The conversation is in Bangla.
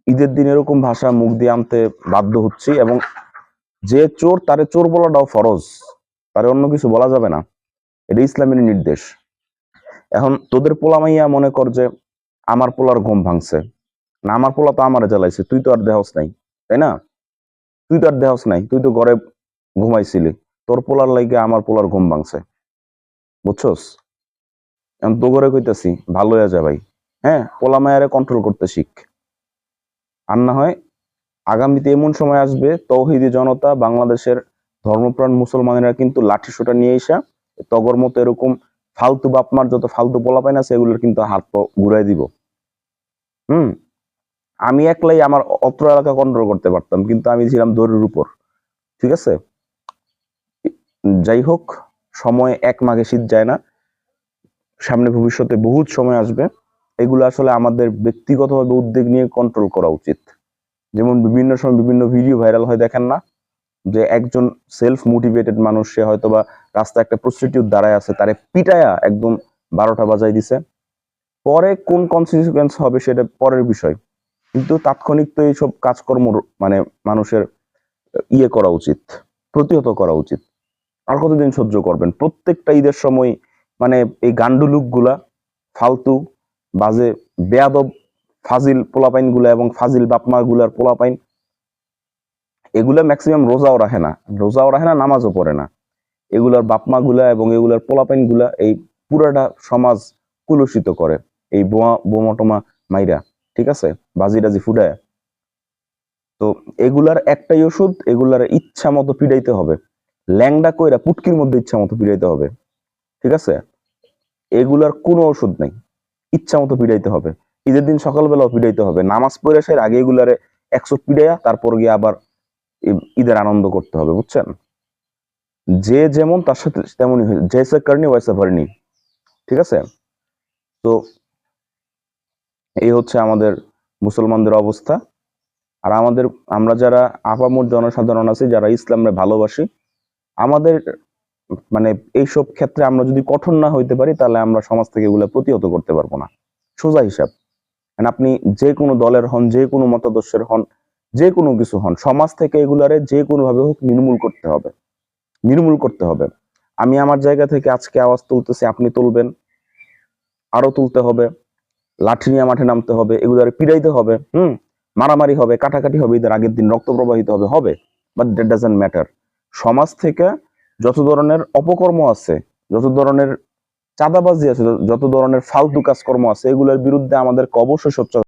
ঈদের দিন এরকম ভাষা মুখ দিয়ে আনতে বাধ্য হচ্ছি, এবং যে চোর তারে চোর বলাটাও ফরজ, তারে অন্য কিছু বলা যাবে না, এটা ইসলামের নির্দেশ। এখন তোদের পোলা মাইয়া মনে কর যে আমার পোলার ঘুম ভাঙছে, না আমার পোলা তো আমারে জ্বালাইছে, তুই তো আর দেহস নাই, তাই না? তুই তো আর দেহস নাই, তুই তো ঘরে ঘুমাইছিলি, তোর পোলার লাইগে আমার পোলার ঘুম ভাঙছে, বুঝছস? এখন তো ঘরে কইতাছি ভালো হয়ে যা ভাই, হ্যাঁ, পোলা মায়ারে কন্ট্রোল করতে শিখ। আর না হয় আগামীতে এমন সময় আসবে, তৌহিদি জনতা বাংলাদেশের ধর্মপ্রাণ মুসলমানেরা কিন্তু লাঠি সোটা নিয়ে এসা তগর মতো এরকম ফালতু বাপমার যত ফালতু পোলাপাইন আছে এগুলোর কিন্তু হাত পা ঘুরাই দিব। হুম। আমি একলাই আমার অত্র এলাকা কন্ট্রোল করতে পারতাম, কিন্তু আমি ছিলাম দড়ির উপর, ঠিক আছে? যাই হোক, সময় এক মাঘে শীত যায় না, সামনে ভবিষ্যতে বহুত সময় আসবে, এগুলো আসলে আমাদের ব্যক্তিগতভাবে উদ্যোগ নিয়ে কন্ট্রোল করা উচিত। যেমন বিভিন্ন সময় বিভিন্ন ভিডিও ভাইরাল হয়, দেখেন না, যে একজন সেলফ মোটিভেটেড মানুষ, সে হয়তো বা রাস্তায় একটা প্রস্টিটিউট দাঁড়ায় আছে, তারে পিটায়া একদম 12টা বাজাই দিছে, পরে কোন কনসিকুয়েন্স হবে সেটা পরের বিষয়, কিন্তু তাৎক্ষণিক তো এইসব কাজকর্ম মানে মানুষের ইয়ে করা উচিত, প্রতিহত করা উচিত। আর কতদিন সহ্য করবেন প্রত্যেকটা ঈদের সময়? মানে এই গান্ডু লুক গুলা, ফালতু বাজে বেয়াদব ফাজিল পোলাপাইন গুলা এবং ফাজিল বাপমা গুলার পোলাপাইন, এগুলা ম্যাক্সিমাম রোজাও রাখে না, নামাজও পড়ে না। এগুলার বাপমা গুলা এবং এগুলার পোলাপাইন গুলা এই পুরাটা সমাজ কুলুষিত করে, এই বোমা টোমা মাইরা, ঠিক আছে, বাজি টাজি ফুটায়। তো এগুলার একটাই ওষুধ, এগুলার ইচ্ছা মতো পিড়াইতে হবে, ল্যাংডা কইরা পুটকির মধ্যে ইচ্ছা মতো পিড়াইতে হবে, ঠিক আছে? এগুলার কোনো ওষুধ নাই, ইচ্ছা মতো পিড়াইতে হবে। ঈদের দিন সকালবেলাও পিড়াইতে হবে, নামাজ পড়ে আসার আগে এগুলারে 100 পিড়াইয়া তারপর গিয়ে আবার ঈদের আনন্দ করতে হবে, বুঝছেন? যে যেমন তার সাথে তেমনই, জেসে করনি ওয়াইসে ভরনি, ঠিক আছে? তো এই হচ্ছে আমাদের মুসলমানদের অবস্থা। আর আমরা যারা আপামর জনসাধারণ আছি, যারা ইসলামে ভালোবাসি, আমাদের মানে এইসব ক্ষেত্রে আমরা যদি কঠোর না হইতে পারি, তাহলে আমরা সমাজ থেকে এগুলো প্রতিহত করতে পারবো না। সোজা হিসাব, মানে আপনি যে কোনো দলের হন, যে কোনো মতাদর্শের হন, যে কোনো কিছু হন, সমাজ থেকে এগুলারে যে কোনো ভাবে হোক নির্মূল করতে হবে। আমি আমার জায়গা থেকে আজকে আওয়াজ তুলতেছি, আপনি তুলবেন, আরো তুলতে হবে, লাঠি নিয়ে মাঠে নামতে হবে, এগুলারে পিড়াইতে হবে, মারামারি হবে, কাটাকাটি হবে, ঈদের আগের দিন রক্ত প্রবাহিত হবে, বাট দ্যাট ডাজন্ট ম্যাটার। সমাজ থেকে যত ধরনের অপকর্ম আছে, যত ধরনের চাঁদাবাজি আছে, যত ধরনের ফালতু কাজকর্ম আছে, এগুলোর বিরুদ্ধে আমাদেরকে অবশ্যই সোচ্চার